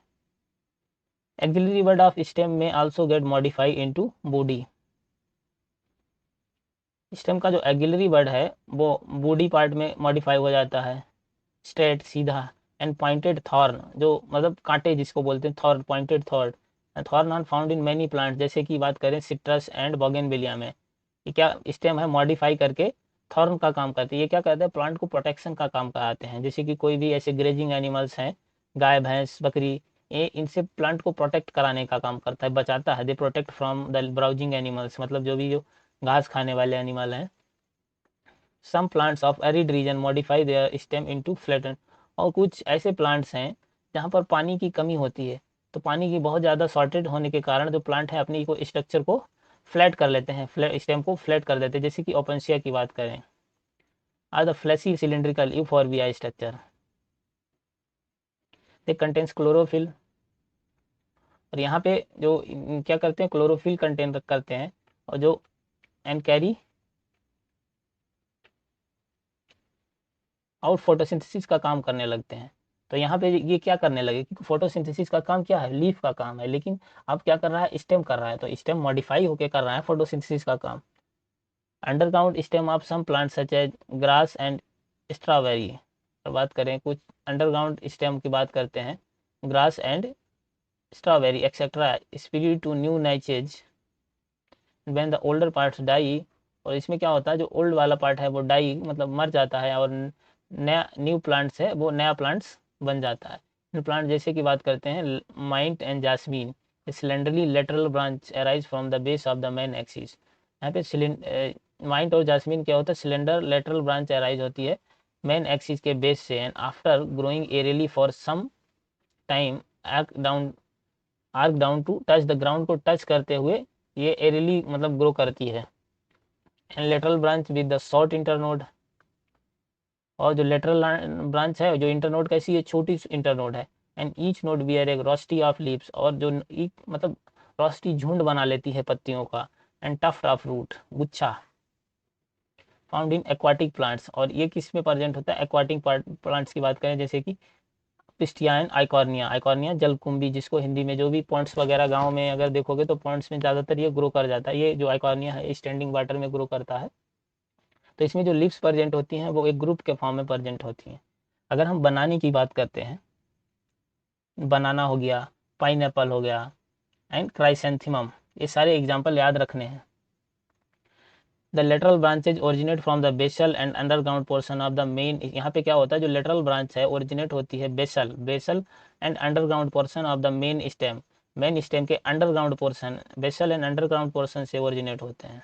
एक्सिलरी वर्ड ऑफ स्टेम में also get modify into body. Stem का जो एक्सिलरी वर्ड है वो बॉडी पार्ट में मॉडिफाई हो जाता है, स्ट्रेट, सीधा, एंड पॉइंटेड थॉर्न, जो मतलब कांटे जिसको बोलते हैं, thorn, pointed thorn, thorn are found in many plant, जैसे कि बात करें सिट्रस एंड बोगेनविलिया में। ये क्या स्टेम है? मॉडिफाई करके थॉर्न का काम करते हैं। ये क्या करते हैं? प्लांट को प्रोटेक्शन का काम कराते हैं, जैसे कि कोई भी ऐसे ग्रेजिंग एनिमल्स हैं, गाय, भैंस, बकरी, ये इनसे प्लांट को प्रोटेक्ट कराने का काम करता है, बचाता है। They protect from the browsing animals, मतलब जो भी जो घास खाने वाले एनिमल हैं। Some plants of arid region modify their stem into flatten, और कुछ ऐसे प्लांट्स हैं जहाँ पर पानी की कमी होती है, तो पानी की बहुत ज़्यादा शॉर्टेज होने के कारण जो प्लांट है अपनी को स्ट्रक्चर को फ्लैट कर लेते हैं, स्टेम को फ्लैट कर देते हैं, जैसे कि ओपेंशिया की बात करें, are the fleshy cylindrical Euphorbia structure, they contains chlorophyll. और यहाँ पे जो क्या करते हैं? क्लोरोफिल कंटेन करते हैं, और जो एंड कैरी और फोटोसिंथेसिस का काम करने लगते हैं। तो यहाँ पे ये क्या करने लगे? क्योंकि फोटोसिंथेसिस का काम क्या है? लीफ का काम है, लेकिन अब क्या कर रहा है? स्टेम कर रहा है, तो स्टेम मॉडिफाई होके कर रहा है फोटोसिंथेसिस का काम। Underground stem of some plant such as grass and strawberry. बात करें कुछ अंडरग्राउंड स्टेम की बात करते हैं, grass and strawberry etcetera speed to new niches when the older parts die. और इसमें क्या होता है? जो ओल्ड वाला पार्ट है वो डाई मतलब मर जाता है, और नया न्यू प्लांट्स है वो नया प्लांट्स बन जाता है। न्यू प्लांट जैसे कि बात करते हैं mint and jasmine, slenderly lateral branch arise from the base of the main axis. यहाँ पे माइंट और जास्मीन क्या होता है, सिलेंडर लेटरल ब्रांच अराइज होती है मेन एक्सिस के बेस से, and after growing aerially for some time arch down to touch the ground को टच करते हुए ये एरियली मतलब ग्रो करती है। And lateral branch with the short internode, और जो लेटरल ब्रांच है जो इंटरनोड कैसी है, छोटी इंटरनोड है। एंड ईच नोड बियर एक रोस्टी ऑफ लीव्स, और जो मतलब रोस्टी झुंड बना लेती है पत्तियों का। एंड टफ्ट ऑफ रूट, गुच्छा। फाउंड इन एक्वाटिक प्लांट्स, और ये किस में प्रेजेंट होता है, एक्वाटिक प्लांट्स की बात करें जैसे कि पिस्टियान आइकॉर्निया, आइकॉर्निया जलकुंभी, जिसको हिंदी में जो भी पॉन्ड्स वगैरह गांव में अगर देखोगे तो पॉन्ड्स में ज़्यादातर ये ग्रो कर जाता है। ये जो आइकॉर्निया है स्टैंडिंग वाटर में ग्रो करता है। तो इसमें जो लिव्स प्रेजेंट होती हैं वो एक ग्रुप के फॉर्म में प्रेजेंट होती हैं। अगर हम बनाने की बात करते हैं, बनाना हो गया, पाइनएप्पल हो गया, एंड क्राइसेंथेमम, ये सारे एग्जाम्पल याद रखने हैं। The lateral branches originate from the basal and underground portion of the main. यहाँ पे क्या होता है, जो लेटरल ब्रांच है ओरिजिनेट होती है basal and underground portion of the main stem के underground portion, basal and underground portion से ओरिजिनेट होते हैं।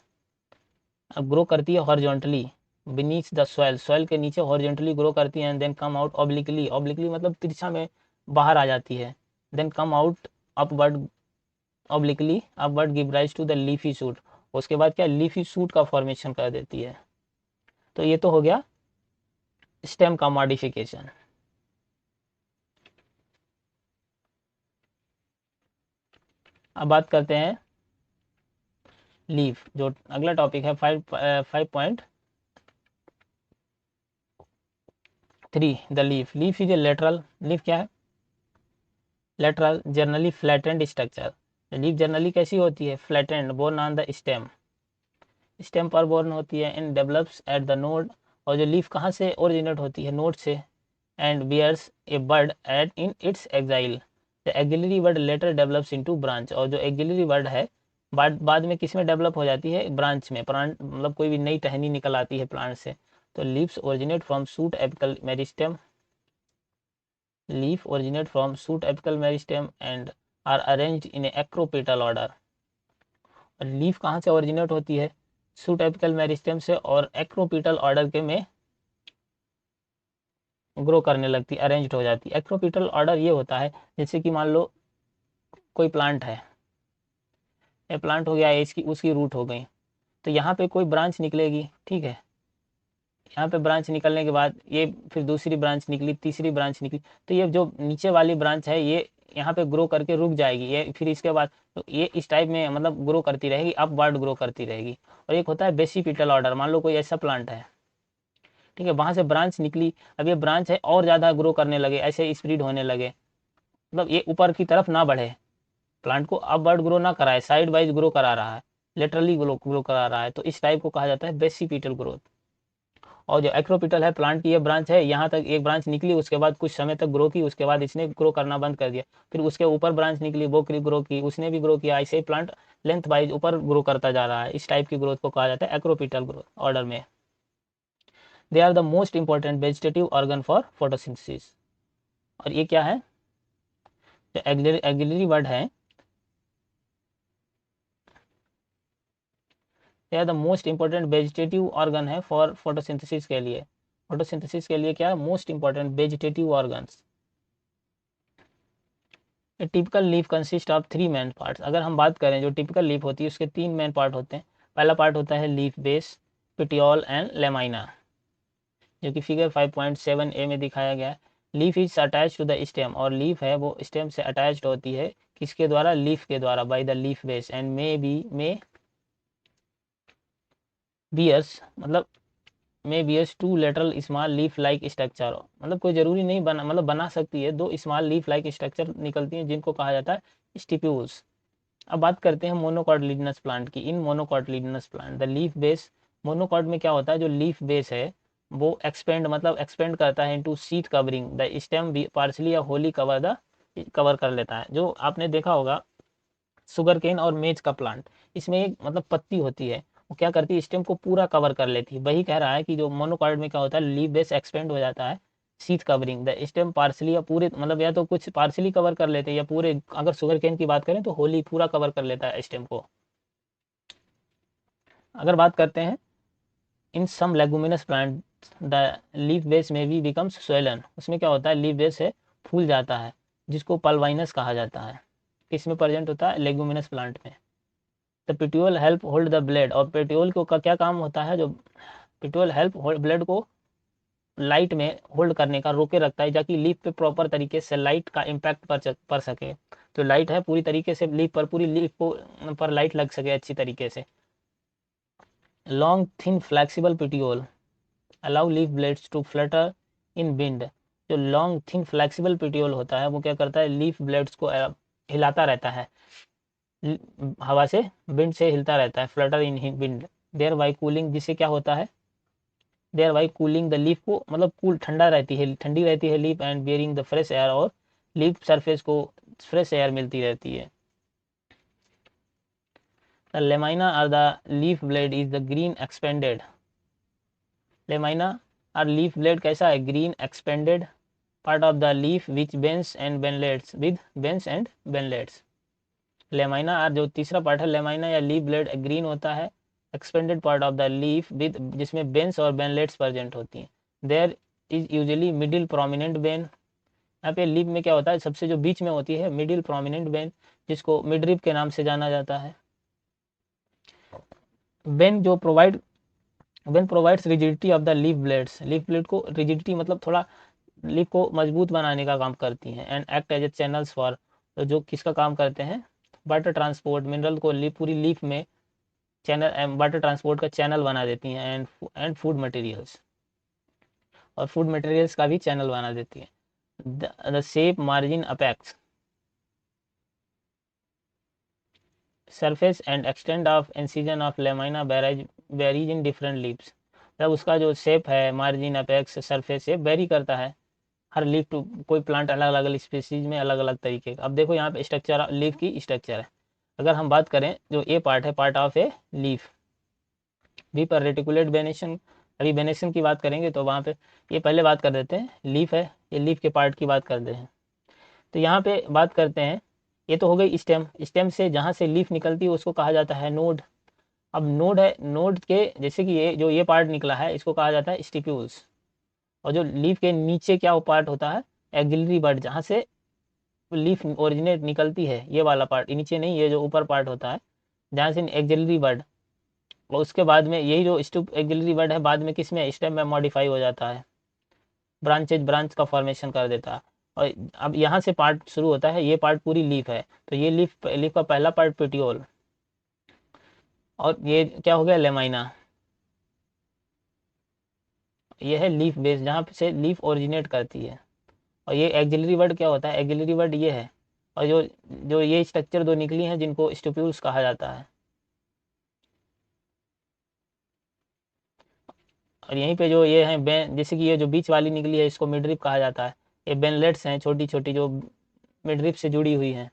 अब ग्रो करती है हॉरिजॉन्टली बीनीथ द सॉइल के नीचे हॉरिजॉन्टली ग्रो करती है, and then come out obliquely मतलब तिरछा में बाहर आ जाती है। Then come out upward upward give rise to the leafy shoot. उसके बाद क्या, लीफी शूट का फॉर्मेशन कर देती है। तो ये तो हो गया स्टेम का मॉडिफिकेशन। अब बात करते हैं लीफ, जो अगला टॉपिक है 5.3 the leaf. Leaf is a lateral, leaf क्या है, lateral generally flattened structure. Leaf generally कैसी होती है, flattened, borne on the stem पर बोर्न होती है, and develops at the node. और जो लीफ कहाँ से ओरिजिनेट होती है, नोड से। And bears a bud at in its axil, the axillary bud later develops into branch. और जो एक्सिलरी बर्ड है बाद में किस में डेवलप हो जाती है, ब्रांच में। प्लांट मतलब कोई भी नई टहनी निकल आती है प्लांट से। तो leaves originate from shoot apical meristem, leaf originate from shoot apical meristem and are arranged in a acropetal order. और लीफ कहाँ से ओरिजिनेट होती है, शूट एपिकल मेरिस्टेम से, और एक्रोपेटल ऑर्डर के में ग्रो करने लगती, अरेंज्ड हो जाती है। एक्रोपिटल ऑर्डर ये होता है, जैसे कि मान लो कोई प्लांट है, ये प्लांट हो गया, इसकी उसकी रूट हो गई, तो यहाँ पे कोई ब्रांच निकलेगी, ठीक है। यहाँ पे ब्रांच निकलने के बाद ये फिर दूसरी ब्रांच निकली, तीसरी ब्रांच निकली, तो ये जो नीचे वाली ब्रांच है ये यहाँ पे ग्रो करके रुक जाएगी, ये फिर इसके बाद तो ये इस टाइप में मतलब ग्रो करती रहेगी, अपवर्ड ग्रो करती रहेगी। और एक होता है बेसिपिटल ऑर्डर, मान लो कोई ऐसा प्लांट है, ठीक है, वहां से ब्रांच निकली, अब ये ब्रांच है और ज़्यादा ग्रो करने लगे, ऐसे स्प्रीड होने लगे, मतलब ये ऊपर की तरफ ना बढ़े, प्लांट को अपवर्ड ग्रो ना कराए, साइड वाइज ग्रो करा रहा है, लेटरली ग्रो करा रहा है, तो इस टाइप को कहा जाता है बेसिपिटल ग्रोथ। और जो एक्रोपिटल है, प्लांट की ये ब्रांच है, यहाँ तक एक ब्रांच निकली, उसके बाद कुछ समय तक ग्रो की, उसके बाद इसने ग्रो करना बंद कर दिया, फिर उसके ऊपर ब्रांच निकली, वो ग्रो की, उसने भी ग्रो किया, ऐसे ही प्लांट लेंथ वाइज ऊपर ग्रो करता जा रहा है। इस टाइप की ग्रोथ को कहा जाता है एक्रोपिटल ग्रोथ ऑर्डर में। They are the most important vegetative organ for photosynthesis. और ये क्या है, जो एक्सिलरी वर्ड है, they are the most important vegetative organ है फॉर फोटोसिंथेसिस के लिए। फोटोसिंथेसिस के लिए क्या है, most important vegetative organs. A typical leaf consist of 3 main parts. अगर हम बात करें जो टिपिकल लीफ होती है उसके 3 मेन पार्ट होते हैं। पहला पार्ट होता है leaf base, petiole and lamina, जो कि फिगर 5.7 में दिखाया गया है। Leaf is attach to the stem, और लीफ है वो स्टेम से अटैच्ड होती है, किसके द्वारा, लीफ के द्वारा, by the leaf base, and may bears मतलब may bears 2 lateral small leaf like structure, मतलब कोई जरूरी नहीं बना, मतलब बना सकती है 2 स्मॉल लीफ लाइक स्ट्रक्चर निकलती हैं, जिनको कहा जाता है स्टिप्यूल्स। अब बात करते हैं मोनोकॉटिलिडनस प्लांट की। In monocotyledonous plant the leaf base, monocot में क्या होता है, जो लीफ बेस है वो एक्सपेंड करता है into sheet covering the stem partially या होली कवर कर लेता है। जो आपने देखा होगा शुगर केन और मेज का प्लांट, इसमें एक मतलब पत्ती होती है, वो क्या करती है, स्टेम को पूरा कवर कर लेती है। वही कह रहा है कि जो मोनोकॉर्ड में क्या होता है, लीफ बेस एक्सपेंड हो जाता है, sheath covering the stem partially, या पूरे मतलब या तो कुछ पार्सली कवर कर लेते हैं या पूरे, अगर शुगर केन की बात करें तो होली पूरा कवर कर लेता है स्टेम को। अगर बात करते हैं in some leguminous plant the leaf base में भी बिकम्स स्वेलन, उसमें क्या होता है, लीफ बेस है फूल जाता है, जिसको पल्वाइनस कहा जाता है। किसमें प्रेजेंट होता है, लेगुमिनस प्लांट में। The petiole help hold the blade, और पेट्यूल को का क्या काम होता है, जो पिट्यूल हेल्प ब्लेड को लाइट में होल्ड करने का, रोके रखता है, ताकि लीफ पे प्रॉपर तरीके से लाइट का इम्पैक्ट पड़ सके। तो लाइट है पूरी तरीके से लीफ पर, पूरी लीफ को पर लाइट लग सके अच्छी तरीके से। Long thin flexible petiole allow leaf blades to flutter in wind, जो लॉन्ग थिन फ्लेक्सिबल पिट्यूल होता है वो क्या करता है, लीफ ब्लेड्स को हिलाता रहता है, हवा से, विंड से हिलता रहता है, flutter in wind, thereby cooling, जिससे क्या होता है, thereby cooling the leaf को, मतलब कूल ठंडा रहती है, ठंडी रहती है leaf, and bearing the fresh air, और लीफ सरफेस को फ्रेश एयर मिलती रहती है। The lamina or the leaf blade is the green expanded, lamina और लीफ ब्लेड कैसा है, green expanded part of the leaf which veins and veinlets, with Benz and veinlets. Lamina और जो तीसरा पार्ट है लेमाइना या लीफ ब्लेड ग्रीन होता है, expanded part of the leaf with, जिसमें बेंस और बेनलेट्स प्रेजेंट होती हैं। There is usually middle prominent vein, यहाँ पे लीफ में क्या होता है, सबसे जो बीच में होती है मिडिल प्रोमिनेंट बेन, जिसको मिडरिप के नाम से जाना जाता है। बेन जो Ben provides rigidity of the leaf blades, leaf blade को रिजिडिटी मतलब थोड़ा लीफ को मजबूत बनाने का काम करती हैं। And act as a channels for, जो किसका काम करते हैं, वाटर ट्रांसपोर्ट, मिनरल को पूरी लीफ में चैनल, वाटर ट्रांसपोर्ट का चैनल बना देती हैं। एंड फूड मटेरियल्स, और फूड मटेरियल्स का भी चैनल बना देती है। The shape margin apex surface and extend of incision of lamina varies in different leaves, मतलब उसका जो शेप है, margin apex surface shape very करता है हर लीफ टू, कोई प्लांट अलग अलग स्पीसीज में अलग अलग तरीके का। अब देखो यहाँ पे स्ट्रक्चर लीफ की स्ट्रक्चर है, अगर हम बात करें जो ए पार्ट है, part of a leaf, B पर रेटिकुलेट वेनेशन, अभी वेनेशन की बात करेंगे तो वहाँ पे ये पहले बात कर देते हैं, लीफ है, ये लीफ के पार्ट की बात करते हैं। तो यहाँ पे बात करते हैं, ये तो हो गई स्टेम, स्टेम से जहाँ से लीफ निकलती है उसको कहा जाता है नोड। अब नोड है, नोड के जैसे कि ये जो ये पार्ट निकला है इसको कहा जाता है स्टिप्यूल्स, और जो लीफ के नीचे क्या वो पार्ट होता है, एक्सिलरी बड, जहाँ से लीफ ओरिजिनेट निकलती है, ये वाला पार्ट, नीचे नहीं, ये जो ऊपर पार्ट होता है जहाँ से एक्सिलरी बड, और उसके बाद में यही जो स्टूप एक्सिलरी बड है बाद में किस में, स्टेम में मॉडिफाई हो जाता है, ब्रांच का फॉर्मेशन कर देता है। और अब यहाँ से पार्ट शुरू होता है, ये पार्ट पूरी लीफ है, तो ये लीफ का पहला पार्ट पेटियोल, और ये क्या हो गया, लेमाइना, ये है लीफ बेस जहाँ से लीफ ओरिजिनेट करती है। और ये एक्सिलरी वर्ड क्या होता है, एक्सिलरी वर्ड ये है, और जो जो ये स्ट्रक्चर दो निकली हैं जिनको स्टूप्यूल्स कहा जाता है। और यहीं पे जो ये हैं बेन, जैसे कि ये जो बीच वाली निकली है इसको मिडरिप कहा जाता है, ये बेनलेट्स हैं छोटी छोटी जो मिडरिप से जुड़ी हुई हैं।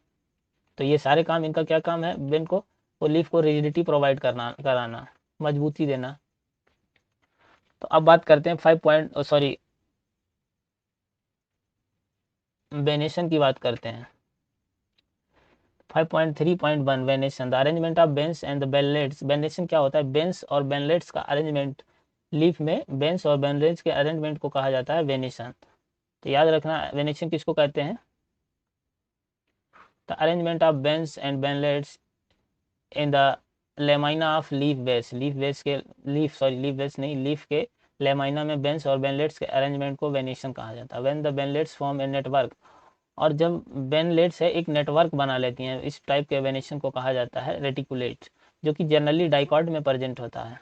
तो ये सारे काम, इनका क्या काम है, बेन को, वो लीफ को रिजिडिटी प्रोवाइड कराना, मजबूती देना। तो अब बात करते हैं 5 वेनेशन की बात करते हैं। 5.3.1 venation, the arrangement of veins and the veinlets, venation क्या होता है, बेंस और बेनलेट्स का अरेंजमेंट, लीफ में बेंस और बेनलेट्स के अरेंजमेंट को कहा जाता है वेनेशन। तो याद रखना वेनेशन किसको कहते हैं, the arrangement of veins and veinlets in the lamina of leaf base, leaf base नहीं, लीफ के लेमाइना में बेंस और बेनलेट्स के अरेंजमेंट को वेनेशन कहा जाता है। When the veinlets form a network, और जब बेनलेट्स है एक नेटवर्क बना लेती हैं, इस टाइप के वेनेशन को कहा जाता है रेटिकुलेट, जो कि जनरली डाइकॉट में प्रेजेंट होता है।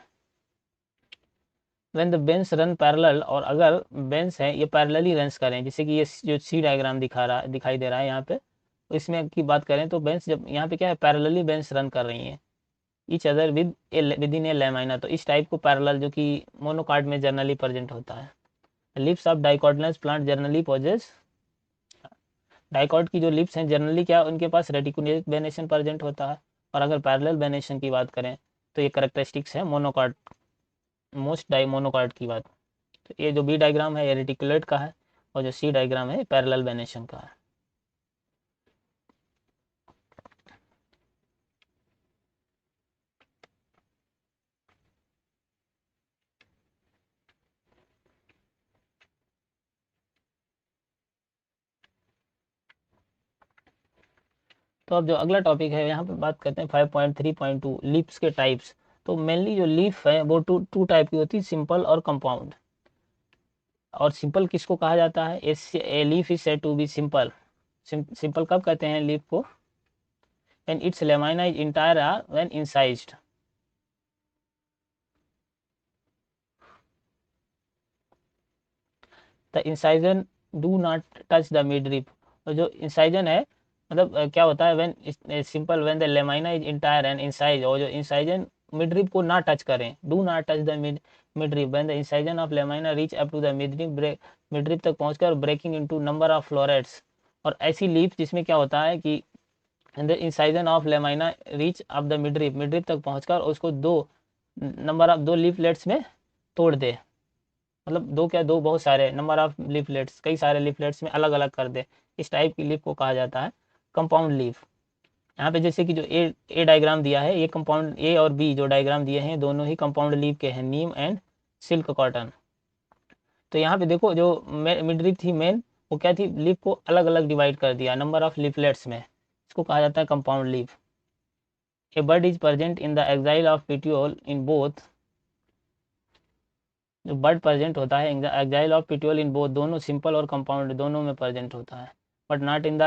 When the veins run parallel, और अगर बेंस है ये पैरेलली रन्स करें, जैसे कि ये जो सी डायग्राम दिखाई दे रहा है यहाँ पे, इसमें की बात करें तो बेंस जब यहाँ पे क्या है, पैरेलली बेंस रन कर रही हैं each other with in A lamina, तो इस टाइप को पैरेलल जो कि मोनोकार्ड में जनरली प्रेजेंट होता है। Leaves of dicotyledonous plant generally possess, dicot की जो लिप्स हैं जनरली क्या उनके पास रेटिकुलेट वेनेशन प्रेजेंट होता है। और अगर पैरेलल वेनेशन की बात करें तो ये करेक्टरिस्टिक्स है मोनोकॉट, मोस्ट मोनोकॉट की बात। तो ये जो बी डायग्राम है ये रेटिकुलेट का है, और जो सी डायग्राम है पैरेलल वेनेशन का है। तो अब जो अगला टॉपिक है यहाँ पे बात करते हैं 5.3.2 लीव्स के टाइप्स। तो मेनली जो लीफ है वो टू टाइप की होती है, सिंपल और कंपाउंड। और सिंपल किसको कहा जाता है? A leaf is said to be simple. Simple कब कहते हैं लीफ को? When its lamina is entire or when incised. The incision do not touch the midrib. और जो इंसाइजन है मतलब क्या होता है? When simple when the lamina is entire and incise, और जो इंसाइजन मिड रिप को ना टच करें, do not touch the midrib when the incision of lamina reach up to the midrib तक पहुंचकर breaking into number of florets. और ऐसी लीफ जिसमें क्या होता है कि the incision of lamina reach up the midrib तक पहुंचकर उसको दो लीफलेट्स में तोड़ दे। मतलब दो क्या, दो बहुत सारे नंबर ऑफ लीफलेट्स, कई सारे लीफलेट्स में अलग अलग कर दे। इस टाइप की लीफ को कहा जाता है कंपाउंड लीफ। यहाँ पे जैसे कि जो ए डायग्राम दिया है, ये कंपाउंड, ए और बी जो डायग्राम दिए हैं दोनों ही कंपाउंड लीफ के हैं, नीम एंड सिल्क कॉटन। तो यहाँ पे देखो जो मिडरीफ थी मेन, वो क्या थी? लीफ को अलग अलग डिवाइड कर दिया नंबर ऑफ लीफलेट्स में, इसको कहा जाता है compound leaf. A bud is present in the axil of petiole in both. जो बर्ड प्रेजेंट होता है axil of petiole in both, दोनों सिंपल और कंपाउंड दोनों में प्रेजेंट होता है, but not in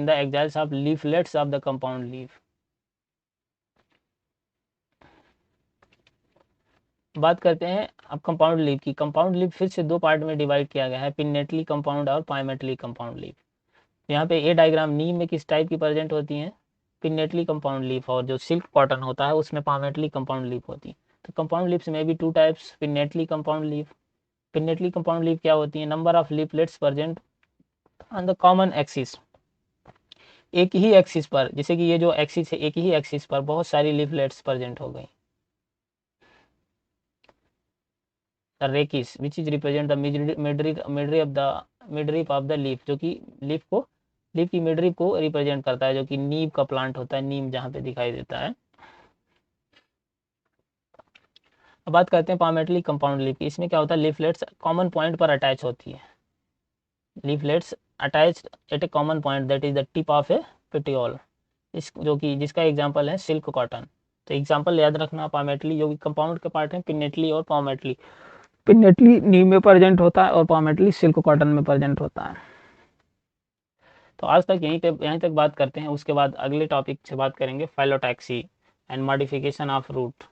the axils of leaflets of the compound leaf. बात करते हैं अब कंपाउंड लीफ की। कंपाउंड लीफ फिर से दो पार्ट में डिवाइड किया गया है, पिनेटली कंपाउंड और पाइमेटली कंपाउंड लीफ। यहाँ पे ये डायग्राम नीम में किस टाइप की प्रेजेंट होती है? Pinnately compound leaf. और जो सिल्क कॉटन होता है उसमें पामेटली कंपाउंड लीफ होती है। तो कंपाउंड लीव्स में भी two types, pinnately compound leaf. Pinnately compound leaf क्या होती है? Number of leaflets present on the common axis. एक ही एक्सिस पर, जैसे कि ये जो एक्सिस है, एक ही एक्सिस पर बहुत सारी लीफलेट्स प्रेजेंट हो गई। The rachis which is represent the midrib of the leaf, जो कि लीफ की मिडरिप को रिप्रेजेंट करता है, जो कि नीम का प्लांट होता है, नीम जहाँ पे दिखाई देता है। अब बात करते हैं पामेटली कंपाउंड लीफ की। इसमें क्या होता है? लीफलेट्स कॉमन पॉइंट पर अटैच होती है। Leaflets attach eight A common point that is the tip of A petiole, इस जो कि जिसका एग्जांपल है सिल्क कॉटन। तो एग्जांपल याद रखना, पामेटली जो कि कंपाउंड के पार्ट है, पिनेटली और पामेटली। पिनेटली नीम में प्रेजेंट होता है और पामेटली सिल्क कॉटन में प्रेजेंट होता है। तो आज तक यहीं तक बात करते हैं। उसके बाद अगले टॉपिक से बात करेंगे phyllotaxy and modification of root.